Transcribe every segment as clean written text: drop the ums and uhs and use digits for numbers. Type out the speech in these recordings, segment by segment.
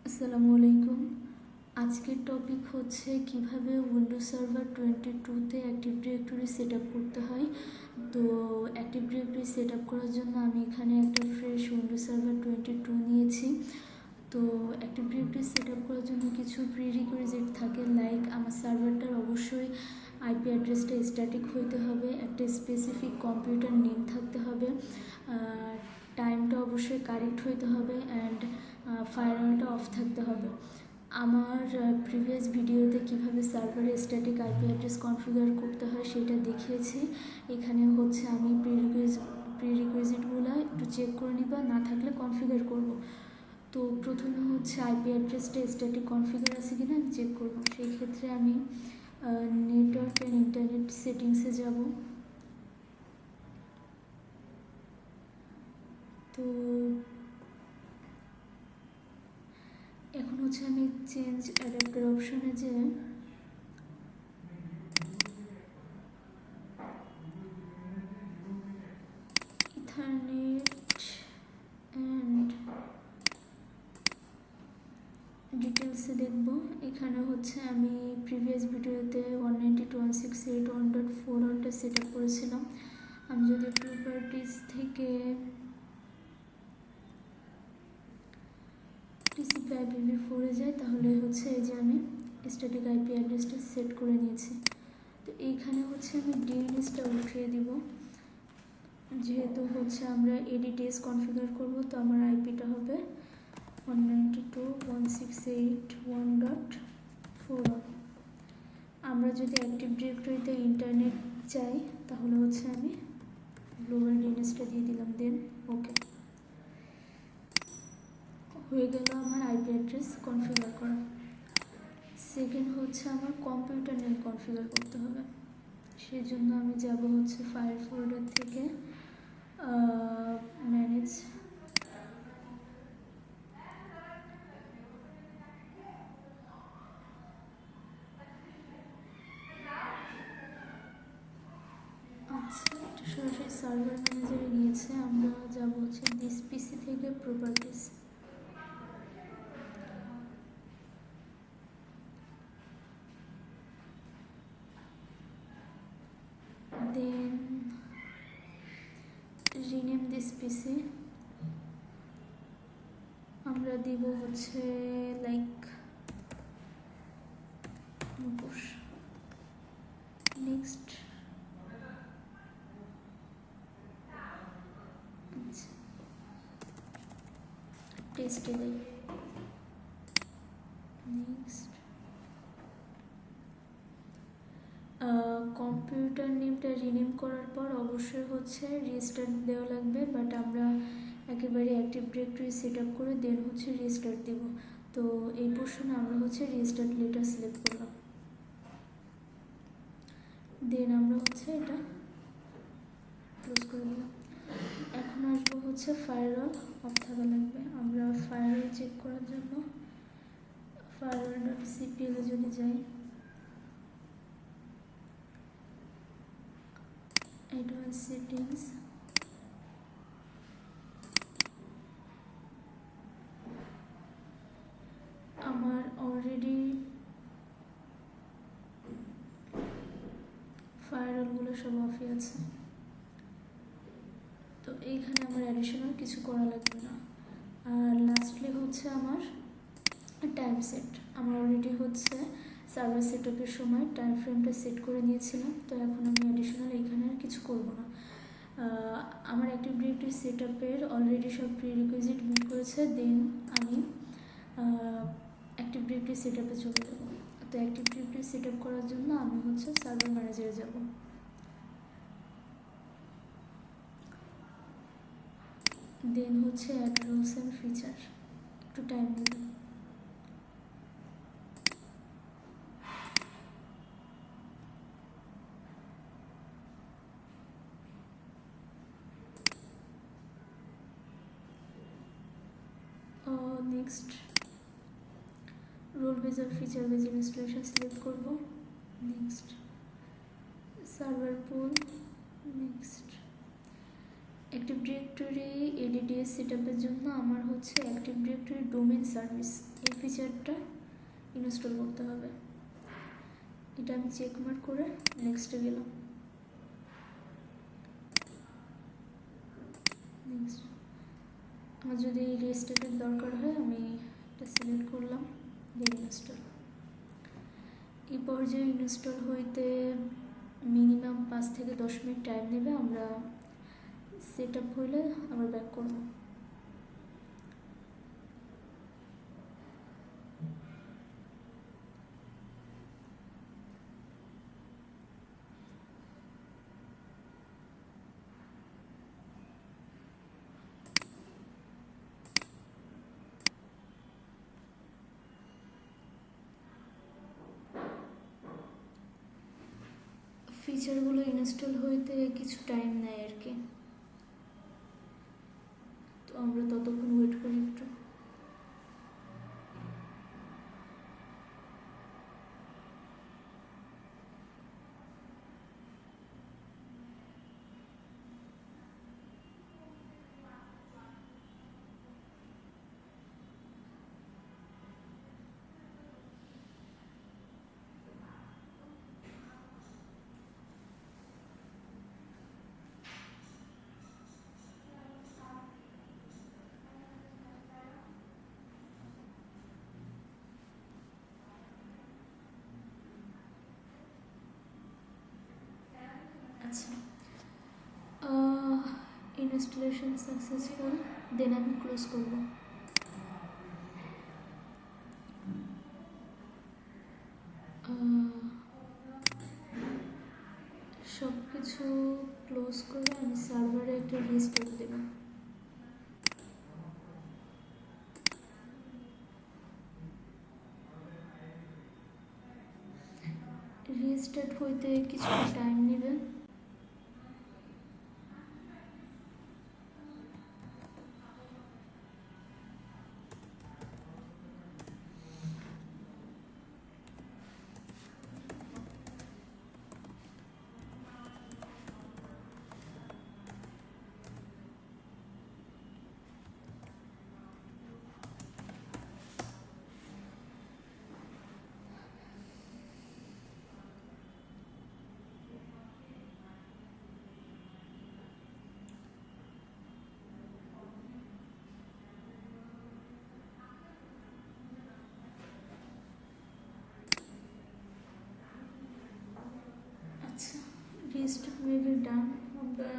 আসসালামু আলাইকুম। আজকের টপিক হচ্ছে কিভাবে উইন্ডোজ সার্ভার 22-তে অ্যাক্টিভ ডিরেক্টরি সেট আপ করতে হয়। তো অ্যাক্টিভ ডিরেক্টরি সেট আপ করার জন্য আমি এখানে একটা ফ্রেশ উইন্ডোজ সার্ভার 22 নিয়েছি। তো অ্যাক্টিভ ডিরেক্টরি সেট আপ করার জন্য কিছু প্রিরিকুইজিট থাকে, লাইক আমার সার্ভারটার অবশ্যই আইপি অ্যাড্রেসটা স্ট্যাটিক হইতে হবে, একটা স্পেসিফিক কম্পিউটার নেম থাকতে হবে, টাইমটা অবশ্যই কারেক্ট হইতে হবে, অ্যান্ড ফায়ারওয়ালটা অফ থাকতে হবে। আমার প্রিভিয়াস ভিডিওতে কিভাবে সার্ভারে স্ট্যাটিক আইপি অ্যাড্রেস কনফিগার করতে হয় সেটা দেখিয়েছি। এখানে হচ্ছে আমি প্রিরিকুইজিটগুলো একটু চেক করে নিবা, না থাকলে কনফিগার করব। তো প্রথমে হচ্ছে আইপি অ্যাড্রেসটা স্ট্যাটিক কনফিগার আছে কিনা আমি চেক করব। সেই ক্ষেত্রে আমি নেটওয়ার্ক অ্যান্ড ইন্টারনেট সেটিংসে যাব। তো এখন হচ্ছে আমি চেঞ্জ অ্যাডাপ্টার অপশনে যে ইথারনেট অ্যান্ড ডিটেলসে দেখব। এখানে হচ্ছে আমি প্রিভিয়াস ভিডিওতে 192.168.1.4 সেট আপ করেছিলাম। আমি যদি প্রপার্টিস থেকে TCP/IP-v4-এ যাই তাহলে হচ্ছে এই যে আমি স্ট্যাটিক আইপি অ্যাড্রেসটা সেট করে নিয়েছি। তো এইখানে হচ্ছে আমি ডিএনএসটা উঠিয়ে দিব, যেহেতু হচ্ছে আমরা এডিটিএস কনফিগার করব। তো আমার আইপিটা হবে 192.168.1.4। আমরা যদি অ্যাক্টিভ ডিরেক্টরিতে ইন্টারনেট চাই তাহলে হচ্ছে আমি গ্লোবাল ডিএনএসটা দিয়ে দিলাম, দেন ওকে হয়ে গেল আমার আইপি অ্যাড্রেস কনফিগার করা। সেকেন্ড হচ্ছে আমার কম্পিউটার নেম কনফিগার করতে হবে। সেই জন্য আমি যাব হচ্ছে ফাইল ফোল্ডার থেকে ম্যানেজ, আচ্ছা সরাসরি সার্ভার ম্যানেজারে গিয়েছে। আমরা যাব হচ্ছে দিস পিসি থেকে properties, then rename this PC. আমরা দিব হচ্ছে লাইক মুখোশ। নেক্সট আচ্ছা টেস্টে দেই। নেক্সট কম্পিউটার নেমটা রিনেম করার পর অবশ্যই হচ্ছে রিস্টার্ট দেওয়া লাগবে, বাট আমরা একেবারে অ্যাক্টিভ ডিরেক্টরি সেট আপ করে দেন হচ্ছে রিস্টার্ট দেব। তো এই পোর্শনে আমরা হচ্ছে রিস্টার্ট লেটার সিলেক্ট করলাম, দেন আমরা হচ্ছে এটা ক্লোজ করে দিলাম। এখন আসবো হচ্ছে ফায়ারওয়াল অফ থাকা লাগবে। আমরা ফায়ারওয়াল চেক করার জন্য firewall.cpl-এ যদি যাই, অ্যাডভান্স সেটিংস, আমার অলরেডি ফায়ারওয়ালগুলো সব অফই আছে। তো এইখানে আমার অ্যাডিশনাল কিছু করা লাগবে না। আর লাস্টলি হচ্ছে আমার টাইম সেট। আমার অলরেডি হচ্ছে সার্ভার সেট আপের সময় টাইম ফ্রেমটা সেট করে নিয়েছিলাম। তো এখন আমি অ্যাডিশনাল এইখানে আর কিছু করব না। আমার অ্যাক্টিভ ডিরেক্টরি সেট আপের অলরেডি সব প্রিরিকুইজিট মিট করেছে, দেন আমি অ্যাক্টিভ ডিরেক্টরি সেট আপে চলে যাব। তো অ্যাক্টিভ ডিরেক্টরি সেট আপ করার জন্য আমি হচ্ছে সার্ভার ম্যানেজারে যাব, দেন হচ্ছে অ্যাড রুলস অ্যান্ড ফিচার। একটু টাইম নেবে। নেক্সট রোল বেজ আর ফিচার বেজ ইনস্টলেশন সিলেক্ট করব। নেক্সট সার্ভার পুল। নেক্সট অ্যাক্টিভ ডিরেক্টরি এডিডিএস সেটআপের জন্য আমার হচ্ছে অ্যাক্টিভ ডিরেক্টরি ডোমেন সার্ভিস এই ফিচারটা ইনস্টল করতে হবে। এটা আমি চেক মার্ক করে নেক্সটে গেলাম। নেক্সট আমার যদি রেজিস্টারের দরকার হয় আমি এটা সিলেক্ট করলাম, দেন ইনস্টল। এই পর্যায়ে ইনস্টল হইতে মিনিমাম 5 থেকে 10 মিনিট টাইম নেবে। আমরা সেট আপ হইলে আবার ব্যাক করব। ফিচারগুলো ইনস্টল হইতে কিছু টাইম নেয় আর কি, তো আমরা ততক্ষণ ওয়েট করি একটু। আচ্ছা, ইনস্টলেশন সাকসেসফুল, দেন আমি ক্লোজ করব। সব কিছু ক্লোজ করে আমি সার্ভারে একটা রিস্টার্ট দেব। রিস্টার্ট হইতে কিছু টাইম নেবে। আচ্ছা, রিস্টার্ট মেবি ডান। আমরা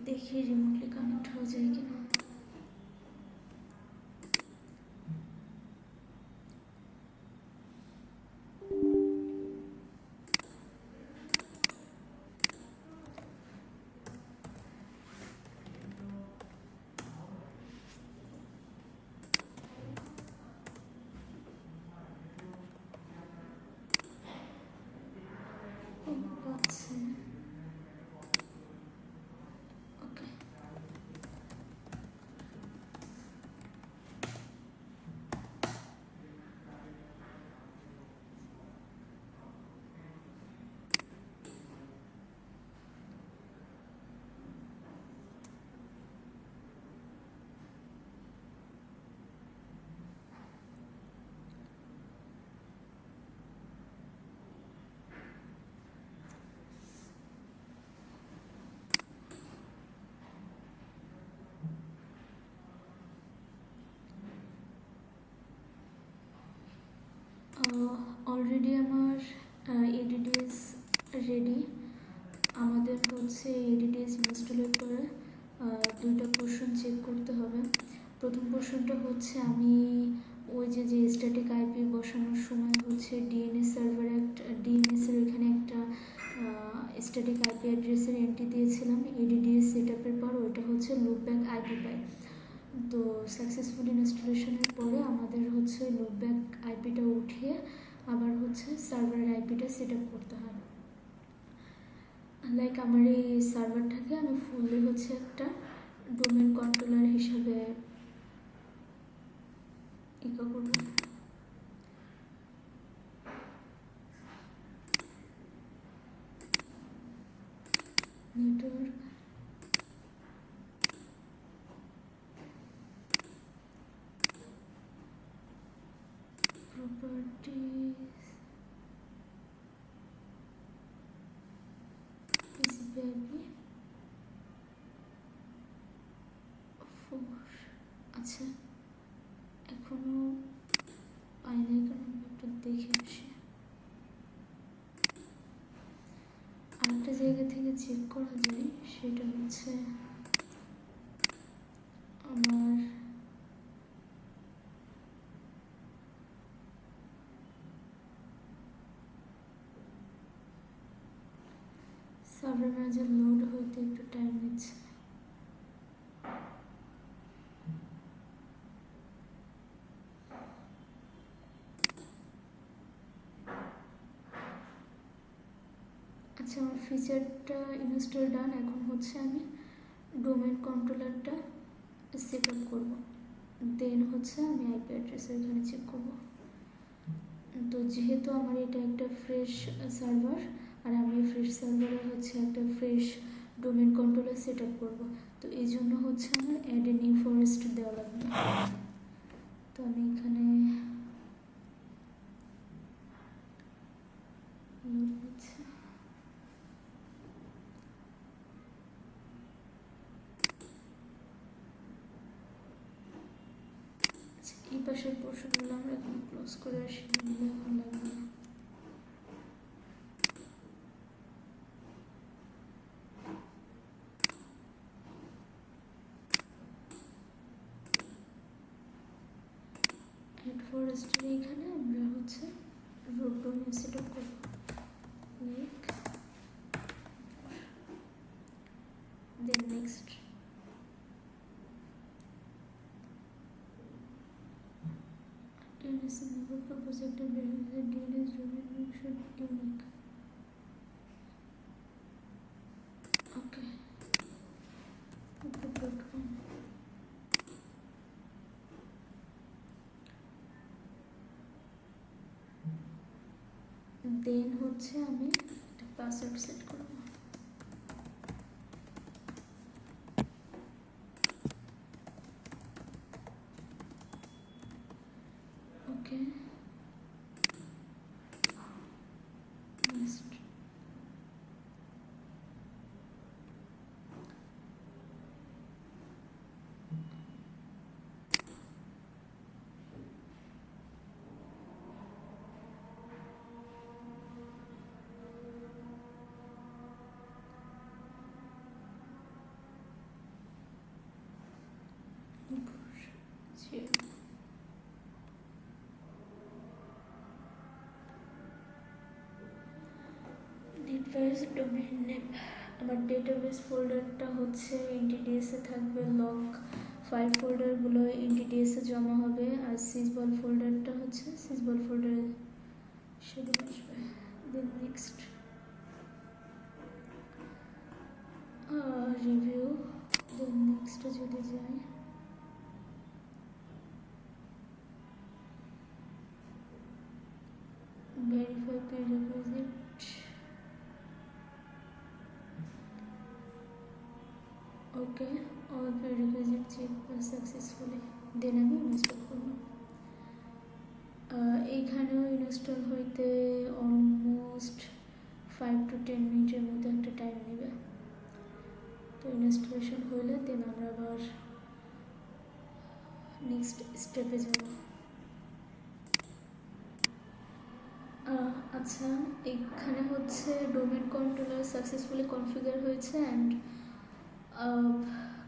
দেখি রিমোটলি কানেক্ট হয়ে যায় কিনা। আচ্ছা, ওকে। অলরেডি আমার এডিডিএস রেডি। আমাদের হচ্ছে এডিডিএস ইনস্টলের পরে দুইটা পোর্শন চেক করতে হবে। প্রথম পোর্শনটা হচ্ছে আমি ওই যে স্ট্যাটিক আইপি বসানোর সময় হচ্ছে ডিএনএস সার্ভারে ডিএনএসের ওইখানে একটা স্ট্যাটিক আইপি অ্যাড্রেসের এন্ট্রি দিয়েছিলাম এডিডিএস সেট আপের পর। ওইটা হচ্ছে লুপব্যাক আইপি পাই। তো সাকসেসফুল ইনস্টলেশনের পরে আমাদের হচ্ছে লুপব্যাক আইপিটা উঠিয়ে আবার হচ্ছে সার্ভারের আইপিটা সেট আপ করতে হয়। লাইক আমার এই সার্ভারটাকে আমি ফুললি হচ্ছে একটা ডোমেন কন্ট্রোলার হিসাবে করব। আচ্ছা এখনো পাই নাই, কারণ একটু দেখে আসি। আরেকটা জায়গা থেকে চেক করা যায়, সেটা হচ্ছে আমার সার্ভার ম্যানেজার লোড হইতে একটু টাইম নিচ্ছে। আচ্ছা আমার ফিচারটা ইনস্টল ডান। এখন হচ্ছে আমি ডোমেন কন্ট্রোলারটা সেট আপ করবো, দেন হচ্ছে আমি আইপি অ্যাড্রেসের এখানে চেক করবো। তো যেহেতু আমার এটা একটা ফ্রেশ সার্ভার, আর আমি ফ্রেশ সার্ভারে হচ্ছে একটা fresh domain controller set up করবো, তো এই জন্য হচ্ছে আমার অ্যাড এ নিউ ফরেস্ট দেওয়া লাগবে। তো আমি এখানে এই পাশের পোর্শনগুলো আমরা এখন ক্লোজ করে আসি, এখন লাগবে না। অ্যাড ফরেস্টের এইখানে আমরা হচ্ছে রোড ডোমেন সেট আপ করবো, like then next. DNS number propose একটা behavior DNS domain name should be unique. Okay. Upload.com. দেন হচ্ছে আমি একটা পাসওয়ার্ড সেট করব। Okay next. Database domain name, আমার ডেটাবেস ফোল্ডারটা হচ্ছে এনটিডিএসে থাকবে, লগ ফাইল ফোল্ডারগুলো এনটিডিএসে জমা হবে, আর সিজবল ফোল্ডারটা হচ্ছে সিজবল ফোল্ডারে সেগুলো আসবে। দেন নেক্সট রিভিউ, দেন নেক্সটে যদি যাই verify prerequisite, okay all prerequisite check successfully, দেন আমি ইনস্টল করব। এইখানেও ইনস্টল হইতে অলমোস্ট 5 to 10 মিনিটের মধ্যে একটা টাইম নেবে। তো ইনস্টলেশন হলে দেন আমরা আবার নেক্সট স্টেপে যাব। আচ্ছা এখানে হচ্ছে ডোমেন কন্ট্রোলার সাকসেসফুলি কনফিগার হয়েছে, অ্যান্ড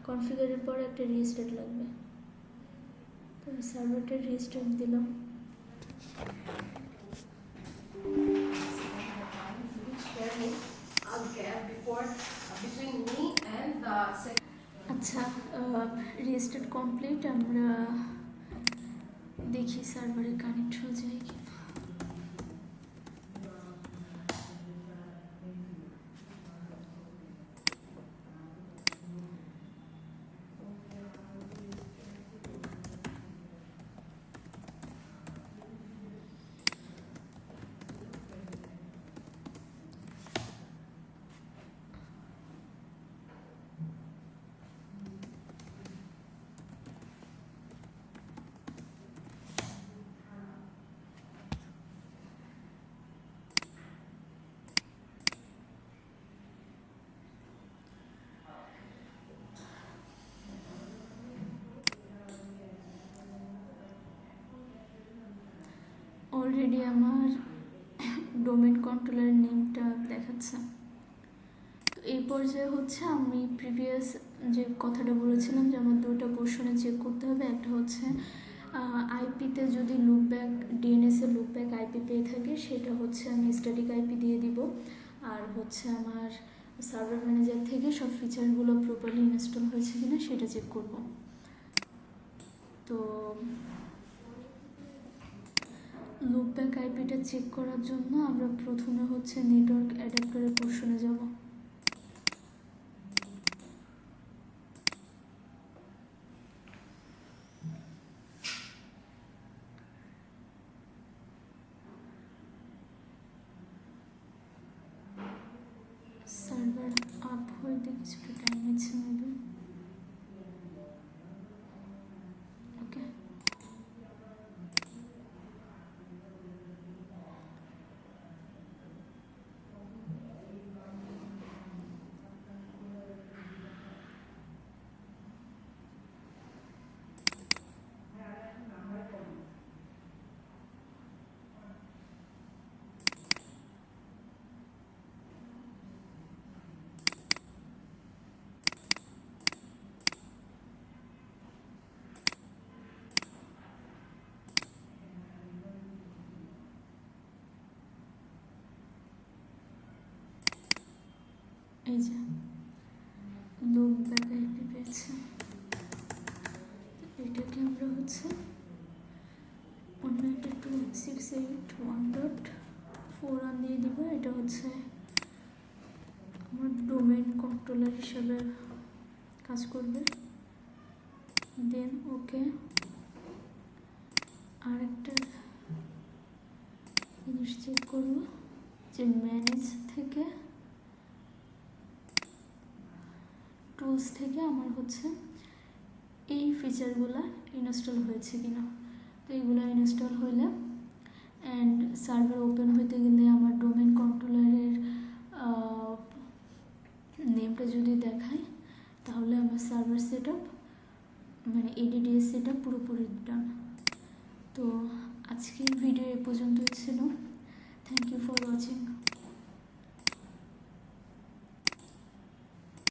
কনফিগারের পর একটা রিস্টার্ট লাগবে। তো আমি সার্ভারটা রিস্টার্ট দিলাম। আচ্ছা রিস্টার্ট কমপ্লিট, আমরা দেখি সার্ভারে কানেক্ট হয়ে যায় কি। অলরেডি আমার ডোমেন কন্ট্রোলার নেমটা দেখাচ্ছে। তো এই পর্যায়ে হচ্ছে আমি প্রিভিয়াস যে কথাটা বলেছিলাম যে আমার দুটো পোর্শনে চেক করতে হবে। একটা হচ্ছে আইপিতে যদি লুপব্যাক ডিএনএসে লুপব্যাক আইপি পেয়ে থাকে সেটা হচ্ছে আমি স্ট্যাটিক আইপি দিয়ে দিব। আর হচ্ছে আমার সার্ভার ম্যানেজার থেকে সব ফিচারগুলো প্রপারলি ইনস্টল হয়েছে কিনা সেটা চেক করব। তো লুপব্যাক আইপিটা চেক করার জন্য আমরা প্রথমে হচ্ছে নেটওয়ার্ক অ্যাডাপ্টারের পোর্শনে যাব। সার্ভার আপ হইতে কিছুটা টাইম নিচ্ছে মেবি। ওকে, এই যে লুপব্যাক আইপি পেয়েছে। এটাকে আমরা হচ্ছে 192.168.1.4 দিয়ে দিব। এটা হচ্ছে আমার ডোমেন কন্ট্রোলার হিসাবে কাজ করবে। দেন ওকে, আর একটা জিনিস চেক করব যে ম্যানেজ থেকে টুলস থেকে আমার হচ্ছে এই ফিচারগুলো ইনস্টল হয়েছে কিনা। তো এইগুলো ইনস্টল হইলে অ্যান্ড সার্ভার ওপেন হইতে গেলে আমার ডোমেন কন্ট্রোলারের নেমটা যদি দেখায় তাহলে আমার সার্ভার সেট আপ মানে এডিডিএস সেট আপ পুরোপুরি ডান। তো আজকের ভিডিও এ পর্যন্তই ছিল। Thank you for watching.